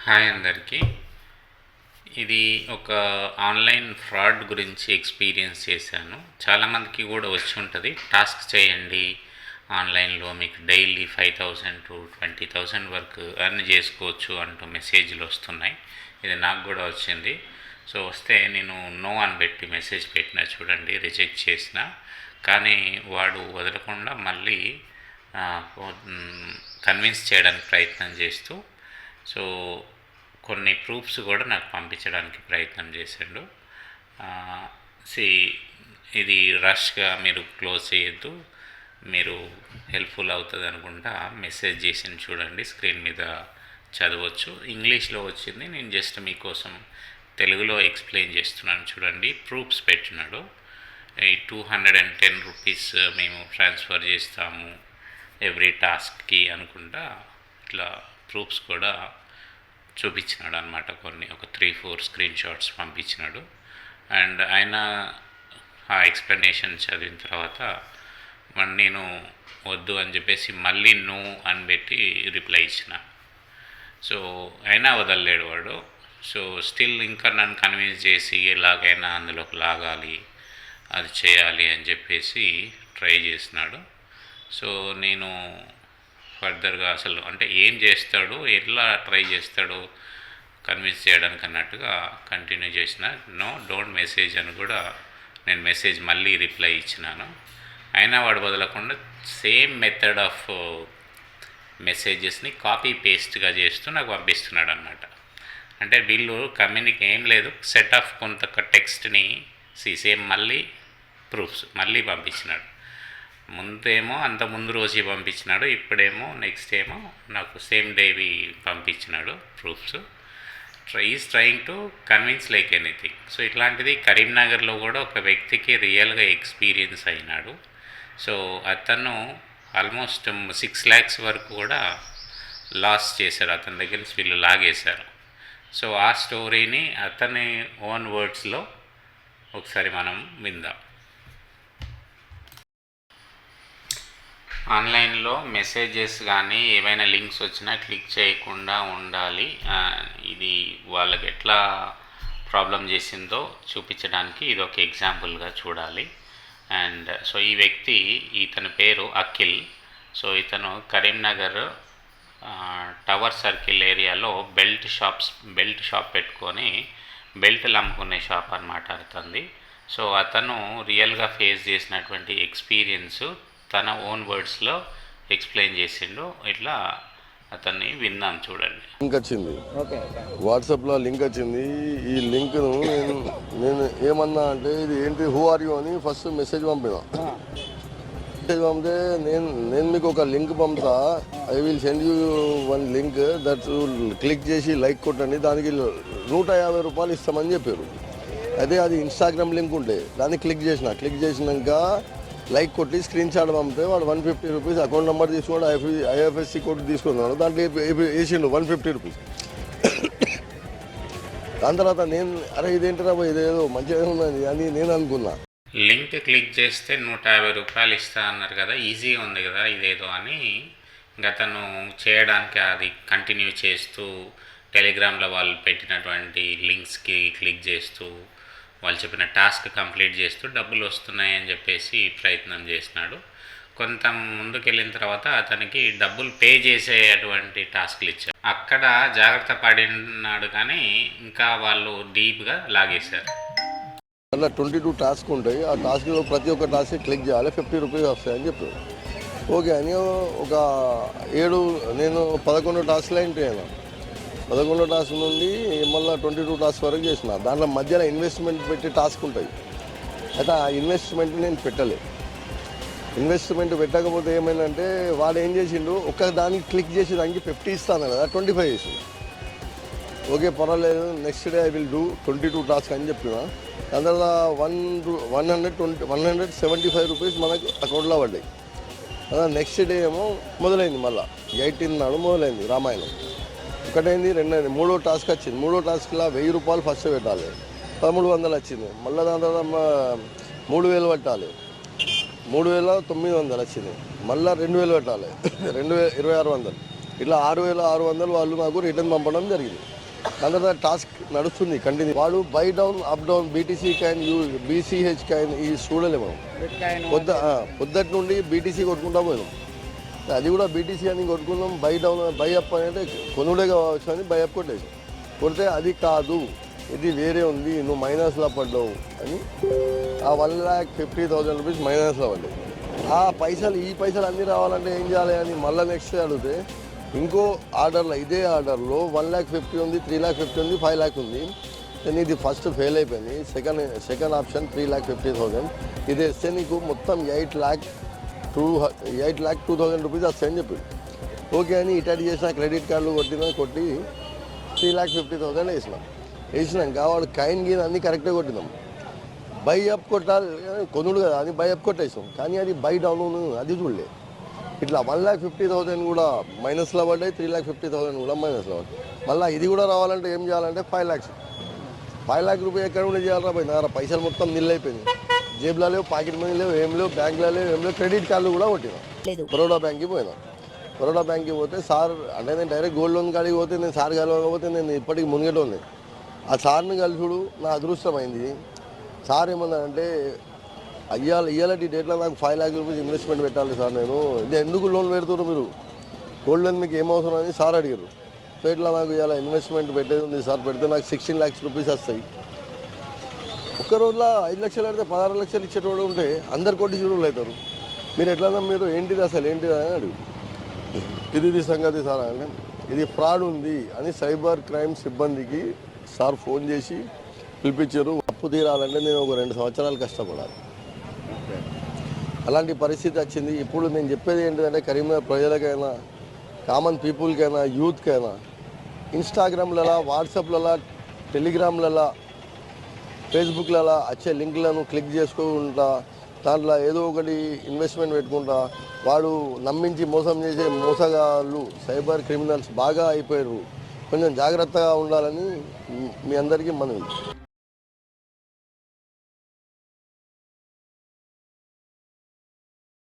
Hi అందరికీ. ఇది ఒక ఆన్లైన్ ఫ్రాడ్ గురించి ఎక్స్పీరియన్స్ చేశాను. చాలామందికి కూడా వచ్చి ఉంటుంది, టాస్క్ చేయండి ఆన్లైన్లో మీకు డైలీ 5,000 to 20,000 వరకు ఎర్న్ చేసుకోవచ్చు అంటూ మెసేజ్లు వస్తున్నాయి. ఇది నాకు కూడా వచ్చింది. సో వస్తే నేను నో అని పెట్టి మెసేజ్ పెట్టిన, చూడండి రిజెక్ట్ చేసిన. కానీ వాడు వదలకుండా మళ్ళీ కన్విన్స్ చేయడానికి ప్రయత్నం చేస్తూ సో కొన్ని ప్రూఫ్స్ కూడా నాకు పంపించడానికి ప్రయత్నం చేశాడు. సి ఇది రష్గా మీరు క్లోజ్ చేయొద్దు, మీరు హెల్ప్ఫుల్ అవుతుంది అనుకుంటా మెసేజ్ చేసింది, చూడండి స్క్రీన్ మీద చదవచ్చు. ఇంగ్లీష్లో వచ్చింది, నేను జస్ట్ మీకోసం తెలుగులో ఎక్స్ప్లెయిన్ చేస్తున్నాను. చూడండి ప్రూఫ్స్ పెట్టినాడు. ఈ 210 రూపీస్ మేము ట్రాన్స్ఫర్ చేస్తాము ఎవ్రీ టాస్క్కి అనుకుంటా ఇట్లా ప్రూఫ్స్ కూడా చూపించినాడు అనమాట. కొన్ని ఒక 3-4 స్క్రీన్ షాట్స్ పంపించినాడు. అండ్ ఆయన ఆ ఎక్స్ప్లెనేషన్ చదివిన తర్వాత నేను వద్దు అని చెప్పేసి మళ్ళీ నో అని పెట్టి రిప్లై ఇచ్చిన. సో అయినా వదలలేడు వాడు. సో స్టిల్ ఇంకా నన్ను కన్విన్స్ చేసి ఎలాగైనా అందులోకి లాగాలి, అది చేయాలి అని చెప్పేసి ట్రై చేసినాడు. సో నేను ఫర్దర్గా అసలు అంటే ఏం చేస్తాడు, ఎట్లా ట్రై చేస్తాడు కన్విన్స్ చేయడానికి అన్నట్టుగా కంటిన్యూ చేసిన. నో డోంట్ మెసేజ్ అని కూడా నేను మెసేజ్ మళ్ళీ రిప్లై ఇచ్చినాను. అయినా వాడు వదలకుండా సేమ్ మెథడ్ ఆఫ్ మెసేజెస్ని కాపీ పేస్ట్గా చేస్తూ నాకు పంపిస్తున్నాడు అన్నమాట. అంటే వీళ్ళు ఏం లేదు, సెట్ ఆఫ్ కొంత టెక్స్ట్ని సేమ్ మళ్ళీ ప్రూఫ్స్ మళ్ళీ పంపించినాడు. ముందేమో అంత ముందు రోజు పంపించినాడు, ఇప్పుడేమో నెక్స్ట్ ఏమో నాకు సేమ్ డేవి పంపించినాడు proofs. Is trying to convince like anything. So ఇట్లాంటిది కరీంనగర్లో కూడా ఒక వ్యక్తికి రియల్గా ఎక్స్పీరియన్స్ అయినాడు. సో అతను ఆల్మోస్ట్ 6 lakhs వరకు కూడా లాస్ చేశారు, అతని దగ్గర నుంచి వీళ్ళు లాగేశారు. సో ఆ స్టోరీని అతని ఓన్ వర్డ్స్లో ఒకసారి మనం విందాం. ఆన్లైన్లో మెసేజెస్ కానీ ఏవైనా లింక్స్ వచ్చినా క్లిక్ చేయకుండా ఉండాలి. ఇది వాళ్ళకి ఎట్లా ప్రాబ్లం చేసిందో చూపించడానికి ఇది ఒక ఎగ్జాంపుల్గా చూడాలి. అండ్ సో ఈ వ్యక్తి, ఇతని పేరు అఖిల్. సో ఇతను కరీంనగర్ టవర్ సర్కిల్ ఏరియాలో బెల్ట్ షాప్ పెట్టుకొని బెల్ట్లు అమ్ముకునే షాప్ అన్నమాట అతనిది. సో అతను రియల్గా ఫేస్ చేసినటువంటి ఎక్స్పీరియన్స్ తన ఓన్ వర్డ్స్లో ఎక్స్ప్లెయిన్ చేసిండు. ఇట్లా అతన్ని విన్నాం, చూడండి. లింక్ వచ్చింది, వాట్సాప్లో లింక్ వచ్చింది. ఈ లింక్ను నేను ఏమన్నా అంటే ఇది ఏంటి, హూ ఆర్ యూ అని ఫస్ట్ మెసేజ్ పంపిన. మెసేజ్ పంపితే నేను మీకు ఒక లింక్ పంపుతా, I will send you one link that click చేసి లైక్ కొట్టండి, దానికి 150 రూపాయలు ఇస్తామని చెప్పారు. అయితే అది ఇన్స్టాగ్రామ్ లింక్ ఉంటే దాన్ని క్లిక్ చేసినాక లైక్ కొట్టి స్క్రీన్ షాట్ పంపితే వాడు 150 రూపీస్ అకౌంట్ నెంబర్ తీసుకున్నాడు, ఐఎఫ్ఎస్సి కోడ్ తీసుకున్నాడు, దాంట్లో వేసిండు 150 రూపీస్. దాని తర్వాత నేను అరే ఇదేంటి రా, ఇదేదో మంచిగా ఉన్నది అని నేను అనుకున్నా. లింక్ క్లిక్ చేస్తే 150 రూపాయలు ఇస్తా అన్నారు కదా, ఈజీగా ఉంది కదా ఇదేదో అని అతను చేయడానికి అది కంటిన్యూ చేస్తూ టెలిగ్రామ్లో వాళ్ళు పెట్టినటువంటి లింక్స్కి క్లిక్ చేస్తూ వాళ్ళు చెప్పిన టాస్క్ కంప్లీట్ చేస్తూ డబ్బులు వస్తున్నాయని చెప్పేసి ప్రయత్నం చేసినాడు. కొంత ముందుకు వెళ్ళిన తర్వాత అతనికి డబ్బులు పే చేసేటువంటి టాస్క్లు ఇచ్చారు. అక్కడ జాగ్రత్త పడినాడు, కానీ ఇంకా వాళ్ళు డీప్గా లాగేశారు. అలా 22 టాస్క్ ఉంటాయి, ఆ టాస్క్లో ప్రతి ఒక్క టాస్క్ క్లిక్ చేయాలి, 50 రూపీస్ వస్తాయని చెప్పారు. ఓకే అని ఒక 11 టాస్క్లు ఏంటి, 11 టాస్క్ నుండి మళ్ళీ 22 టాస్క్ వరకు చేసిన. దాంట్లో మధ్యలో ఇన్వెస్ట్మెంట్ పెట్టి టాస్క్ ఉంటాయి. అయితే ఆ ఇన్వెస్ట్మెంట్ నేను పెట్టలేదు. ఇన్వెస్ట్మెంట్ పెట్టకపోతే ఏమైందంటే వాడు ఏం చేసిండు, ఒక్క దానికి క్లిక్ చేసి దానికి 50 ఇస్తాను కదా, 25 చేసిండు. ఓకే పర్వాలేదు, next day I will do 22 task అని చెప్పిన. దాని తర్వాత 175 రూపీస్ మనకు అకౌంట్లో పడ్డాయి. అలా నెక్స్ట్ డే ఏమో మొదలైంది, మళ్ళీ 18 నాడు మొదలైంది రామాయణం. ఒకటైంది, రెండైంది, మూడో టాస్క్ వచ్చింది. మూడో టాస్క్లో 1000 రూపాయలు ఫస్ట్ పెట్టాలి, 1300 వచ్చింది. మళ్ళీ దాని తర్వాత 3000 పెట్టాలి, 3900 వచ్చింది. మళ్ళీ 2000 పెట్టాలి, 2600. ఇట్లా 6,600 వాళ్ళు నాకు రిటర్న్ పంపడం జరిగింది. అందరూ టాస్క్ నడుస్తుంది కంటిన్యూ. వాడు by down up down BTC can BCH can ఈ చూడలే మనం. పొద్దుటి నుండి బీటీసీ కొట్టుకుంటా పోయినాం. అది కూడా బీటీసీ అని కొట్టుకున్నాం. బై డౌన్ బై అప్ అంటే కొనుడే కావచ్చు అని బై అప్ కొట్టేసి కొడితే అది కాదు, ఇది వేరే ఉంది, నువ్వు మైనస్లో పడ్డావు అని ఆ 1,50,000 రూపీస్ మైనస్లో పడ్డాయి. ఆ పైసలు ఈ పైసలు అన్నీ రావాలంటే ఏం చేయాలి అని మళ్ళీ నెక్స్ట్ అడిగితే ఇంకో ఆర్డర్లో ఇదే ఆర్డర్లో 1,50,000 ఉంది, 3,50,000 ఉంది, 5,00,000 ఉంది. నేను ఇది ఫస్ట్ ఫెయిల్ అయిపోయింది. సెకండ్ ఆప్షన్ 3,50,000 ఇది వేస్తే నీకు మొత్తం 8,02,000 రూపీస్ వస్తాయని చెప్పి ఓకే అని ఇటాటి చేసిన క్రెడిట్ కార్డులు కొట్టి 3,50,000 వేసినాక వాడు కైన్ గీన్ అన్నీ కరెక్ట్గా కొట్టినాం. బై అప్ కొట్టాలి కొనుడు కదా అది బై అప్ కొట్టేసాం. కానీ అది బై డౌన్ అది చూడలే. ఇట్లా 1,50,000 కూడా మైనస్లో పడ్డాయి, 3,50,000 కూడా మైనస్లో పడ్డాయి. మళ్ళీ ఇది కూడా రావాలంటే ఏం చేయాలంటే 5 lakhs. 5 lakh రూపాయలు ఎక్కడ ఉండి చేయాలరా పోయి నా పైసలు మొత్తం నిల్ అయిపోయింది. జేబులో లేవు, పాకెట్ మనీ లేవు, ఏం లేవు, బ్యాంకులో లేవు, ఏం లేవు. క్రెడిట్ కార్డులు కూడా కొట్టినా. బరోడా బ్యాంక్కి పోయినా. బరోడా బ్యాంక్కి పోతే సార్ అంటే నేను డైరెక్ట్ గోల్డ్ లోన్ కాడికి పోతే నేను సార్ కలవకపోతే నేను ఇప్పటికి మునిగేటోని. ఆ సార్ని కలిసుడు నా అదృష్టమైంది. సార్ ఏమన్నారంటే ఇయ్యాలటి డేట్లో నాకు 5 lakh రూపీస్ ఇన్వెస్ట్మెంట్ పెట్టాలి సార్, నేను ఇది ఎందుకు లోన్ పెడుతున్నారు మీరు, గోల్డ్ లోన్ మీకు ఏం అవసరం అని సార్ అడిగారు. సో ఇట్లా నాకు ఇవాళ ఇన్వెస్ట్మెంట్ పెట్టేది ఉంది సార్, పెడితే నాకు 16 lakhs రూపీస్ వస్తాయి. ఒక్క రోజులో 5 లక్షలు పెడితే 16 లక్షలు ఇచ్చేటోడు ఉంటే అందరు కోటీశ్వరులు అవుతారు. మీరు ఎట్లా మీరు ఏంటిది అసలు ఏంటిది అని అడుగు. ఇది సంగతి సార్ అంటే ఇది ఫ్రాడ్ ఉంది అని సైబర్ క్రైమ్ సిబ్బందికి సార్ ఫోన్ చేసి పిలిపించారు. అప్పు తీరాలంటే నేను ఒక 2 సంవత్సరాలు కష్టపడాలి. అలాంటి పరిస్థితి వచ్చింది. ఇప్పుడు నేను చెప్పేది ఏంటిదంటే కరీంనగర్ ప్రజలకైనా, కామన్ పీపుల్కైనా, యూత్కైనా ఇన్స్టాగ్రామ్లలో, వాట్సాప్లలో, టెలిగ్రామ్లలో, ఫేస్బుక్లలో వచ్చే లింక్లను క్లిక్ చేసుకుంటా దాంట్లో ఏదో ఒకటి ఇన్వెస్ట్మెంట్ పెట్టుకుంటా వాడు నమ్మించి మోసం చేసే మోసగాళ్ళు సైబర్ క్రిమినల్స్ బాగా అయిపోయారు. కొంచెం జాగ్రత్తగా ఉండాలని మీ అందరికీ మనవి.